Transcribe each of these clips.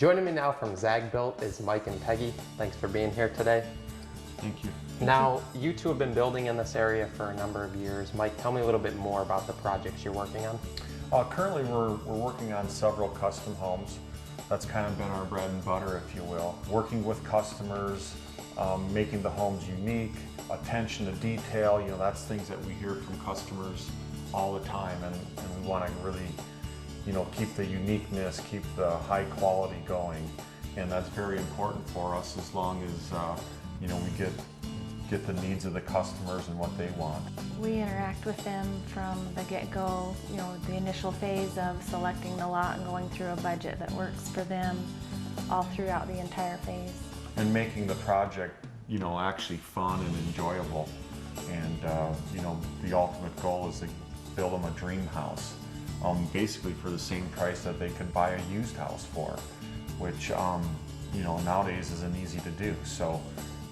Joining me now from Zag-Built is Mike and Peggy. Thanks for being here today. Thank you. Now, you two have been building in this area for a number of years. Mike, tell me a little bit more about the projects you're working on. Currently, we're working on several custom homes. That's kind of been our bread and butter, if you will. Working with customers, making the homes unique, attention to detail, you know, that's things that we hear from customers all the time, and we want to really, you know, keep the uniqueness, keep the high quality going, and that's very important for us as long as, you know, we get the needs of the customers and what they want. We interact with them from the get-go, you know, the initial phase of selecting the lot and going through a budget that works for them all throughout the entire phase. And making the project, you know, actually fun and enjoyable. And, you know, the ultimate goal is to build them a dream house, basically for the same price that they could buy a used house for, which, you know, nowadays isn't easy to do. So,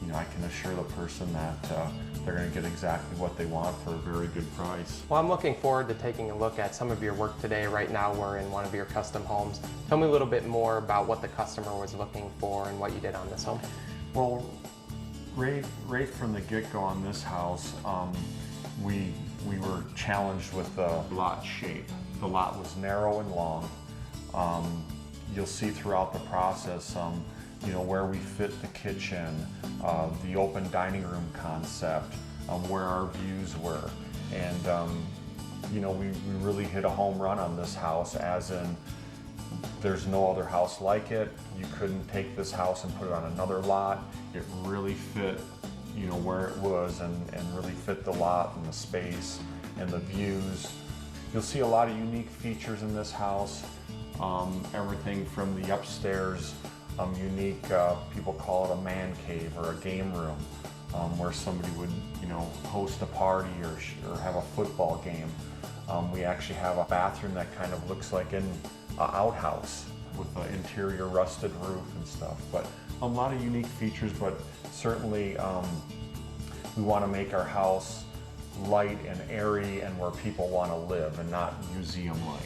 you know, I can assure the person that they're going to get exactly what they want for a very good price. Well, I'm looking forward to taking a look at some of your work today. Right now we're in one of your custom homes. Tell me a little bit more about what the customer was looking for and what you did on this home. Well, right from the get-go on this house, we were challenged with the lot shape. The lot was narrow and long. You'll see throughout the process you know, where we fit the kitchen, the open dining room concept, where our views were. And, you know, we really hit a home run on this house, as in there's no other house like it. You couldn't take this house and put it on another lot. It really fit, you know, where it was, and really fit the lot and the space and the views. You'll see a lot of unique features in this house. Everything from the upstairs, unique, people call it a man cave or a game room, where somebody would, you know, host a party or have a football game. We actually have a bathroom that kind of looks like an outhouse with an interior rusted roof and stuff. But a lot of unique features, but certainly we want to make our house light and airy and where people want to live, and not museum-like,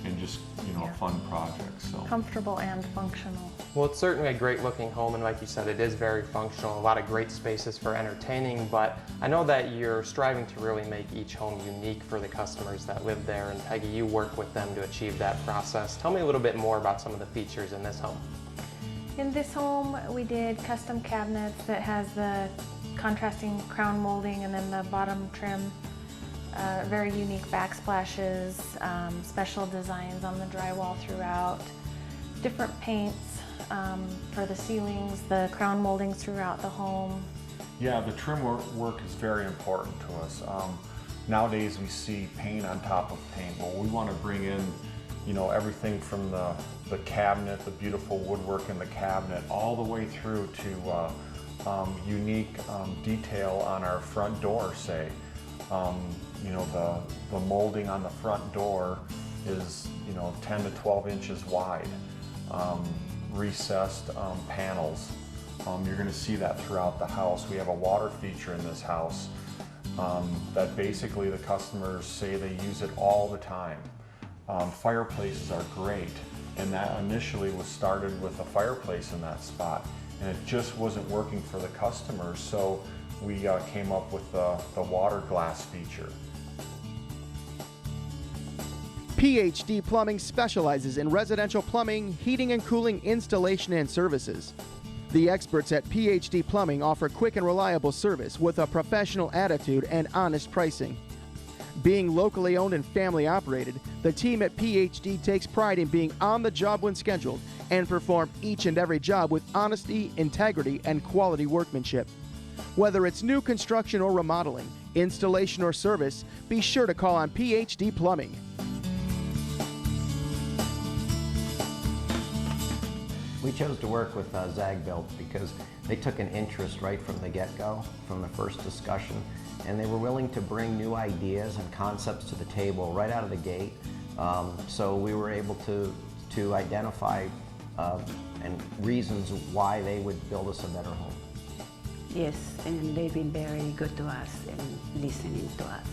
and just, you know, fun projects. So Comfortable and functional. Well, it's certainly a great looking home, and like you said, it is very functional, a lot of great spaces for entertaining, but I know that you're striving to really make each home unique for the customers that live there, and Peggy, you work with them to achieve that process. Tell me a little bit more about some of the features in this home. In this home, we did custom cabinets that has the contrasting crown molding and then the bottom trim. Very unique backsplashes, special designs on the drywall throughout, different paints for the ceilings, the crown moldings throughout the home. Yeah, the trim work is very important to us. Nowadays we see paint on top of paint. Well, we want to bring in, you know, everything from the cabinet, the beautiful woodwork in the cabinet, all the way through to unique detail on our front door, say. You know, the molding on the front door is, you know, 10 to 12 inches wide. Recessed panels. You're going to see that throughout the house. We have a water feature in this house that basically the customers say they use it all the time. Fireplaces are great, and that initially was started with a fireplace in that spot, and it just wasn't working for the customers, so we came up with the water glass feature. PhD Plumbing specializes in residential plumbing, heating and cooling installation and services. The experts at PhD Plumbing offer quick and reliable service with a professional attitude and honest pricing. Being locally owned and family operated, the team at PhD takes pride in being on the job when scheduled and perform each and every job with honesty, integrity, and quality workmanship. Whether it's new construction or remodeling, installation or service, be sure to call on PhD Plumbing. We chose to work with Zag-Built because they took an interest right from the get-go, from the first discussion, and they were willing to bring new ideas and concepts to the table right out of the gate. So we were able to identify and reasons why they would build us a better home. Yes, and they've been very good to us and listening to us.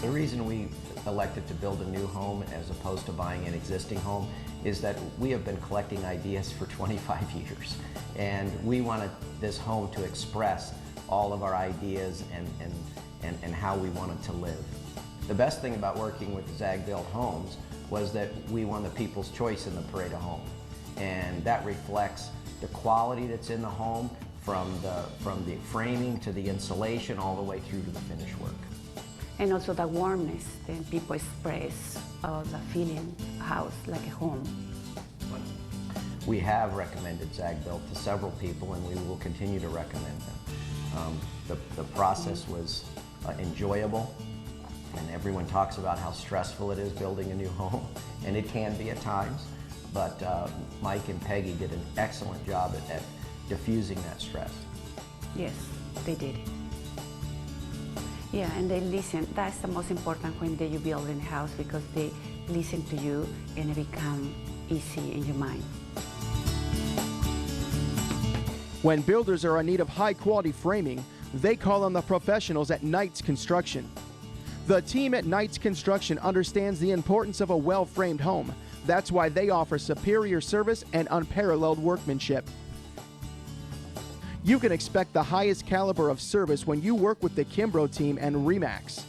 The reason we elected to build a new home as opposed to buying an existing home is that we have been collecting ideas for 25 years, and we wanted this home to express all of our ideas and how we wanted to live. The best thing about working with Zag-Built Homes was that we won the People's Choice in the Parade of Home, and that reflects the quality that's in the home, from the framing to the insulation all the way through to the finished work. And also the warmness that people express of the feeling house like a home. We have recommended Zag-Built to several people, and we will continue to recommend them. The process was enjoyable, and everyone talks about how stressful it is building a new home, and it can be at times, but Mike and Peggy did an excellent job at diffusing that stress. Yes, they did. Yeah, and they listen. That's the most important when you build a house, because they listen to you and it becomes easy in your mind. When builders are in need of high-quality framing, they call on the professionals at Knights Construction. The team at Knights Construction understands the importance of a well-framed home. That's why they offer superior service and unparalleled workmanship. You can expect the highest caliber of service when you work with the Kimbrough team and RE/MAX.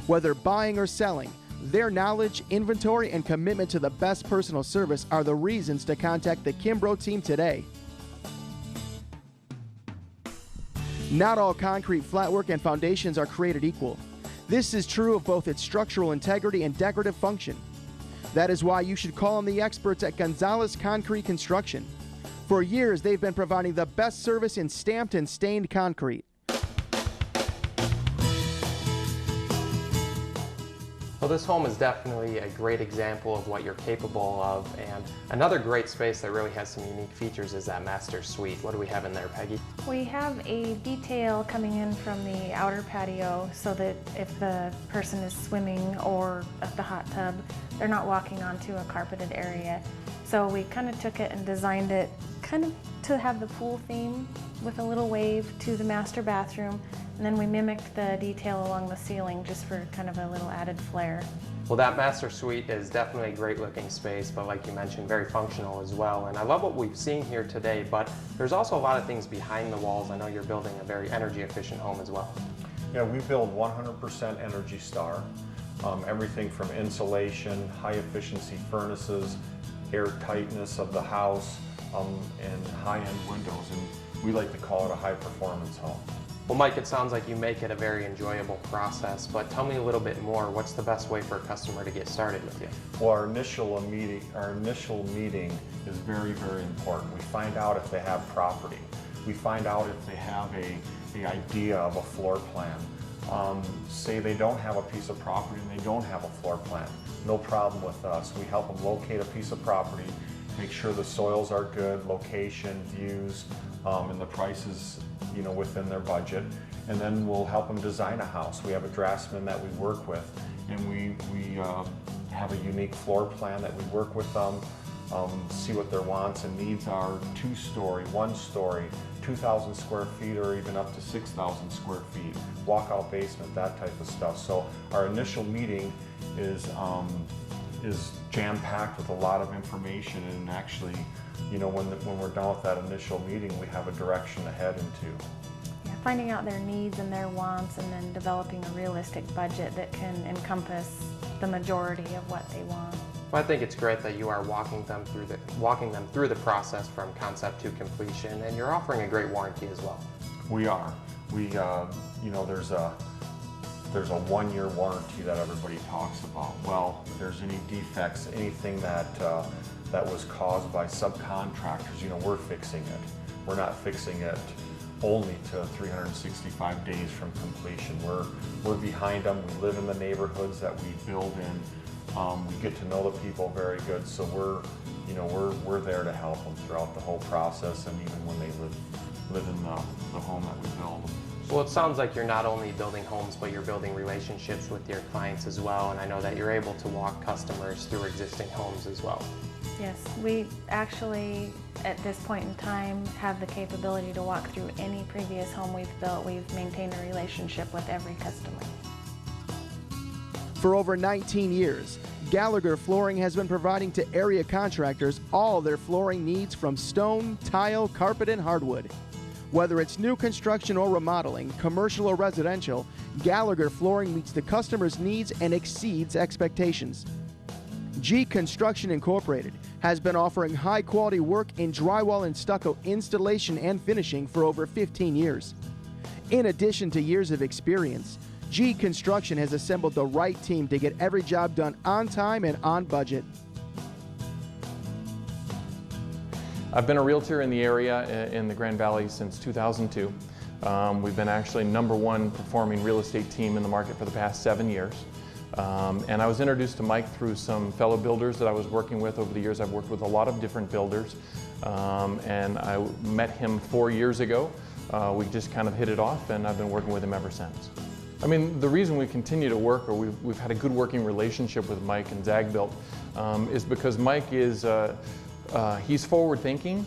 Whether buying or selling, their knowledge, inventory, and commitment to the best personal service are the reasons to contact the Kimbrough team today. Not all concrete flatwork and foundations are created equal. This is true of both its structural integrity and decorative function. That is why you should call on the experts at Gonzalez Concrete Construction. For years, they've been providing the best service in stamped and stained concrete. Well, this home is definitely a great example of what you're capable of, and another great space that really has some unique features is that master suite. What do we have in there, Peggy? We have a detail coming in from the outer patio so that if the person is swimming or at the hot tub, they're not walking onto a carpeted area. So we kind of took it and designed it kind of to have the pool theme with a little wave to the master bathroom, and then we mimicked the detail along the ceiling just for kind of a little added flair. Well, that master suite is definitely a great looking space, but like you mentioned, very functional as well. And I love what we've seen here today, but there's also a lot of things behind the walls. I know you're building a very energy efficient home as well. Yeah, we build 100% Energy Star. Everything from insulation, high efficiency furnaces, air tightness of the house, and high-end windows. And we like to call it a high performance home. Well, Mike, it sounds like you make it a very enjoyable process, but tell me a little bit more. What's the best way for a customer to get started with you? Well, our initial meeting is very, very important. We find out if they have property. We find out if they have the idea of a floor plan. Say they don't have a piece of property and they don't have a floor plan. No problem with us. We help them locate a piece of property, make sure the soils are good, location, views, and the prices, you know, within their budget. And then we'll help them design a house. We have a draftsman that we work with, and we have a unique floor plan that we work with them, see what their wants and needs are. 2-story, 1-story, 2,000 square feet, or even up to 6,000 square feet, walkout basement, that type of stuff. So our initial meeting is jam-packed with a lot of information, and actually, you know, when we're done with that initial meeting, we have a direction to head into. Yeah, finding out their needs and their wants, and then developing a realistic budget that can encompass the majority of what they want. Well, I think it's great that you are walking them through the process from concept to completion, and you're offering a great warranty as well. We are. You know, there's a 1-year warranty that everybody talks about. Well, if there's any defects, anything that was caused by subcontractors, you know, we're fixing it. We're not fixing it only to 365 days from completion. We're behind them. We live in the neighborhoods that we build in. We get to know the people very good, so we're there to help them throughout the whole process, and even when they live in the home that we build. Well, it sounds like you're not only building homes, but you're building relationships with your clients as well, and I know that you're able to walk customers through existing homes as well. Yes, we actually, at this point in time, have the capability to walk through any previous home we've built. We've maintained a relationship with every customer. For over 19 years, Gallagher Flooring has been providing to area contractors all their flooring needs from stone, tile, carpet, and hardwood. Whether it's new construction or remodeling, commercial or residential, Gallagher Flooring meets the customer's needs and exceeds expectations. G Construction Incorporated has been offering high-quality work in drywall and stucco installation and finishing for over 15 years. In addition to years of experience, G Construction has assembled the right team to get every job done on time and on budget. I've been a realtor in the area in the Grand Valley since 2002. We've been actually #1 performing real estate team in the market for the past 7 years. And I was introduced to Mike through some fellow builders that I was working with over the years. I've worked with a lot of different builders, and I met him 4 years ago. We just kind of hit it off, and I've been working with him ever since. I mean, the reason we continue to work, or we've had a good working relationship with Mike and Zagbilt, is because Mike is he's forward-thinking,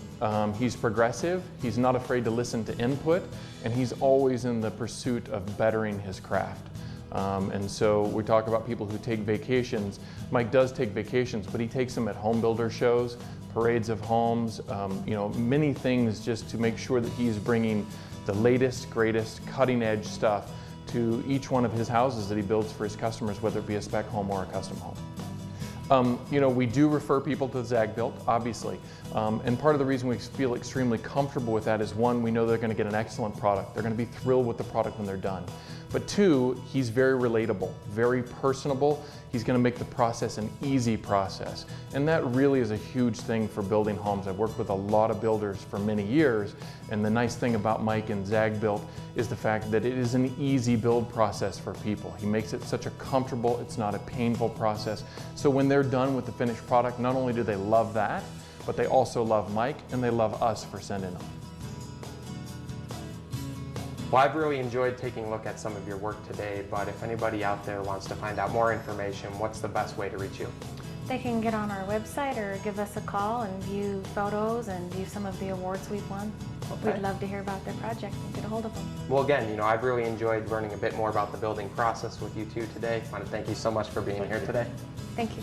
he's progressive, he's not afraid to listen to input, and he's always in the pursuit of bettering his craft. And so we talk about people who take vacations. Mike does take vacations, but he takes them at home builder shows, parades of homes, you know, many things just to make sure that he's bringing the latest, greatest, cutting-edge stuff to each one of his houses that he builds for his customers, whether it be a spec home or a custom home. You know, we do refer people to Zagbilt, obviously, and part of the reason we feel extremely comfortable with that is, one, we know they're going to get an excellent product. They're going to be thrilled with the product when they're done. But two, he's very relatable, very personable. He's going to make the process an easy process. And that really is a huge thing for building homes. I've worked with a lot of builders for many years, and the nice thing about Mike and Zagbilt is the fact that it is an easy build process for people. He makes it such a comfortable, it's not a painful process. So when they're done with the finished product, not only do they love that, but they also love Mike and they love us for sending them. Well, I've really enjoyed taking a look at some of your work today, but if anybody out there wants to find out more information, what's the best way to reach you? They can get on our website or give us a call and view photos and view some of the awards we've won. Okay. We'd love to hear about their project and get a hold of them. Well, again, you know, I've really enjoyed learning a bit more about the building process with you two today. I want to thank you so much for being here today. Thank you.